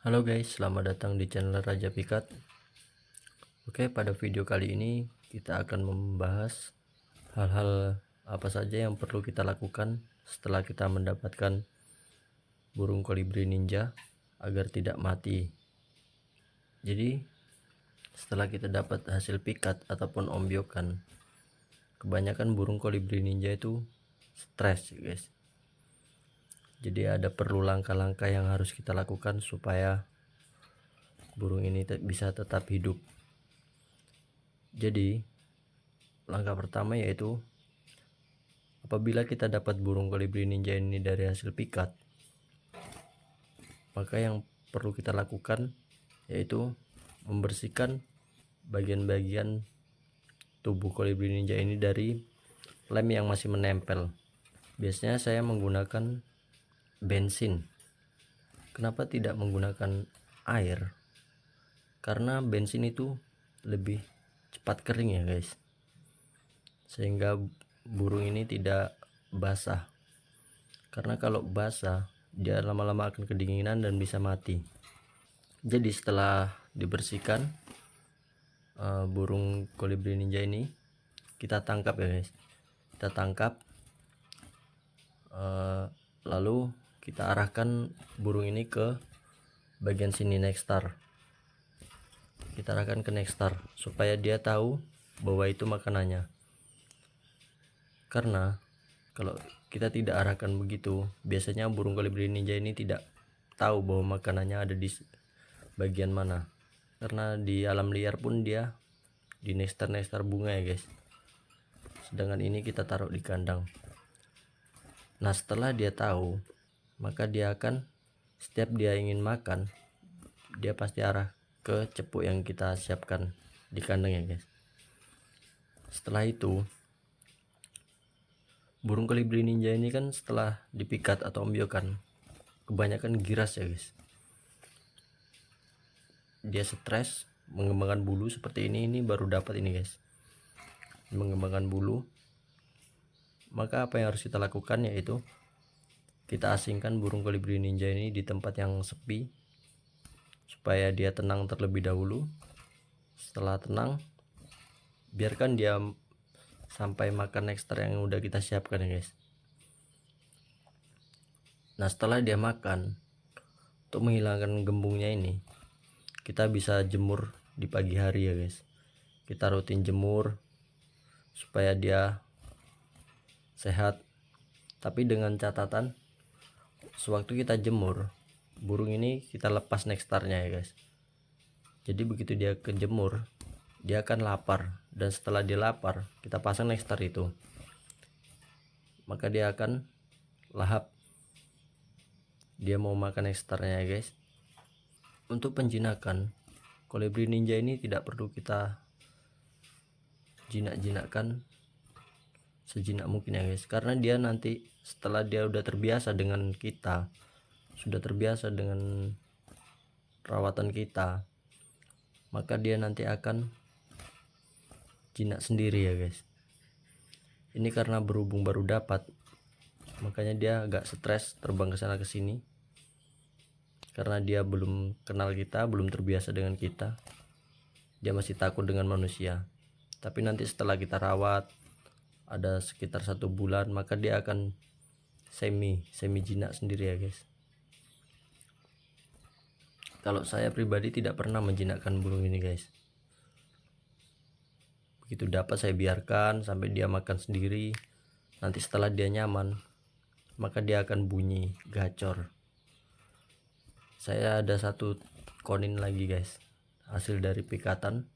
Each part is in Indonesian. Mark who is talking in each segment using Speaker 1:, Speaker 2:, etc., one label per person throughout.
Speaker 1: Halo guys, selamat datang di channel Raja Pikat. Oke, pada video kali ini kita akan membahas hal-hal apa saja yang perlu kita lakukan setelah kita mendapatkan burung kolibri ninja agar tidak mati. Jadi, setelah kita dapat hasil pikat ataupun ombyokan, kebanyakan burung kolibri ninja itu stres, guys. Jadi ada perlu langkah-langkah yang harus kita lakukan supaya burung ini bisa tetap hidup. Jadi langkah pertama yaitu apabila kita dapat burung kolibri ninja ini dari hasil pikat, maka yang perlu kita lakukan yaitu membersihkan bagian-bagian tubuh kolibri ninja ini dari lem yang masih menempel. Biasanya saya menggunakan bensin. Kenapa tidak menggunakan air? Karena bensin itu lebih cepat kering ya guys, sehingga burung ini tidak basah. Karena kalau basah dia lama-lama akan kedinginan dan bisa mati. Jadi setelah dibersihkan burung kolibri ninja ini kita tangkap ya guys, kita tangkap lalu kita arahkan burung ini ke bagian sini nekstar. Kita arahkan ke nekstar supaya dia tahu bahwa itu makanannya. Karena kalau kita tidak arahkan begitu, biasanya burung kolibri ninja ini tidak tahu bahwa makanannya ada di bagian mana. Karena di alam liar pun dia di nestar-nestar bunga ya guys. Sedangkan ini kita taruh di kandang. Nah, setelah dia tahu, maka dia akan setiap dia ingin makan, dia pasti arah ke cepuk yang kita siapkan di kandang ya guys. Setelah itu burung kolibri ninja ini kan setelah dipikat atau ombyokan kebanyakan giras ya guys. Dia stres mengembangkan bulu seperti ini baru dapat ini guys, mengembangkan bulu. Maka apa yang harus kita lakukan yaitu kita asingkan burung kolibri ninja ini di tempat yang sepi supaya dia tenang terlebih dahulu. Setelah tenang, biarkan dia sampai makan nektar yang udah kita siapkan ya guys. Nah, setelah dia makan, untuk menghilangkan gembungnya ini kita bisa jemur di pagi hari ya guys. Kita rutin jemur supaya dia sehat, tapi dengan catatan sewaktu kita jemur burung ini kita lepas nekstarnya ya guys. Jadi begitu dia kejemur dia akan lapar, dan setelah dia lapar kita pasang nekstar itu, maka dia akan lahap, dia mau makan nekstarnya ya guys. Untuk penjinakan kolibri ninja ini tidak perlu kita jinak-jinakkan sejinak mungkin ya guys, karena dia nanti setelah dia udah terbiasa dengan kita, sudah terbiasa dengan perawatan kita, maka dia nanti akan jinak sendiri ya guys. Ini karena berhubung baru dapat, makanya dia agak stres terbang ke sana ke sini, karena dia belum kenal kita, belum terbiasa dengan kita, dia masih takut dengan manusia. Tapi nanti setelah kita rawat ada sekitar 1 bulan, maka dia akan semi jinak sendiri ya guys. Kalau saya pribadi tidak pernah menjinakkan burung ini guys. Begitu dapat saya biarkan sampai dia makan sendiri. Nanti setelah dia nyaman, maka dia akan bunyi gacor. Saya ada satu konin lagi guys, hasil dari pikatan,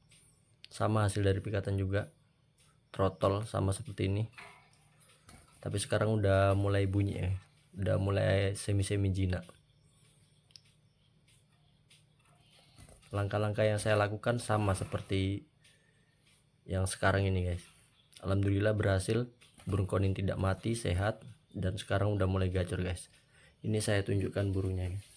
Speaker 1: sama hasil dari pikatan juga, trotol sama seperti ini. Tapi sekarang udah mulai bunyi ya, udah mulai semi jinak. Langkah-langkah yang saya lakukan sama seperti yang sekarang ini guys. Alhamdulillah berhasil, burung konin tidak mati, sehat, dan sekarang udah mulai gacor guys. Ini saya tunjukkan burungnya guys.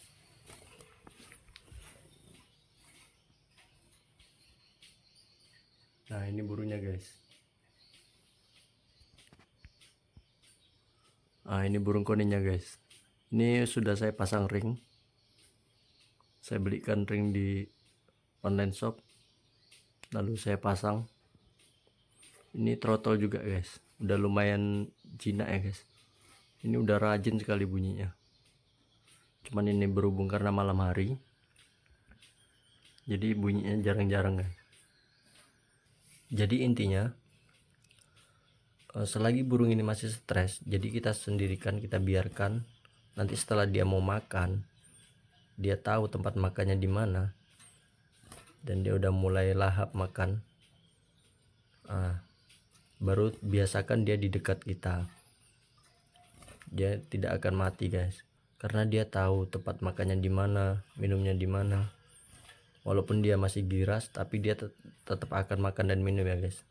Speaker 1: Nah, ini burungnya guys. Nah, ini burung koninnya guys. Ini sudah saya pasang ring. Saya belikan ring di online shop, lalu saya pasang. Ini throttle juga guys, udah lumayan jinak ya guys. Ini udah rajin sekali bunyinya. Cuman ini berhubung karena malam hari, jadi bunyinya jarang-jarang guys. Jadi intinya, selagi burung ini masih stres, jadi kita sendirikan, kita biarkan. Nanti setelah dia mau makan, dia tahu tempat makannya di mana, dan dia udah mulai lahap makan, baru biasakan dia di dekat kita. Dia tidak akan mati guys, karena dia tahu tempat makannya di mana, minumnya di mana. Walaupun dia masih giras, tapi dia tetap akan makan dan minum ya guys,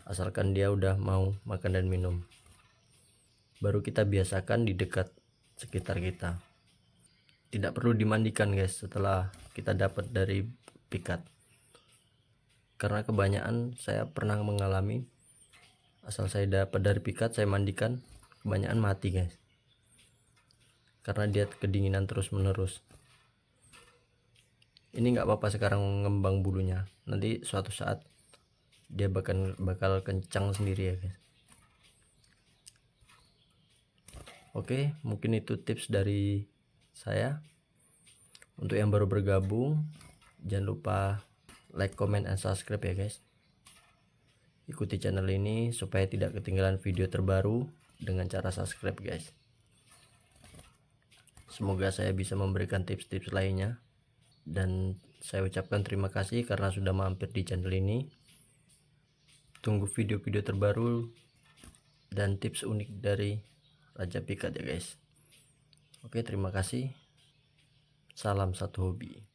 Speaker 1: asalkan dia udah mau makan dan minum. Baru kita biasakan di dekat sekitar kita. Tidak perlu dimandikan guys setelah kita dapat dari pikat, karena kebanyakan saya pernah mengalami, asal saya dapat dari pikat saya mandikan, kebanyakan mati guys, karena dia kedinginan terus menerus. Ini nggak apa-apa sekarang mengembang bulunya, nanti suatu saat dia bakal kencang sendiri ya guys. Oke, mungkin itu tips dari saya. Untuk yang baru bergabung, jangan lupa like, comment, and subscribe ya guys. Ikuti channel ini supaya tidak ketinggalan video terbaru dengan cara subscribe guys. Semoga saya bisa memberikan tips-tips lainnya, dan saya ucapkan terima kasih karena sudah mampir di channel ini. Tunggu video-video terbaru dan tips unik dari Raja Pikat ya guys. Oke, terima kasih. Salam satu hobi.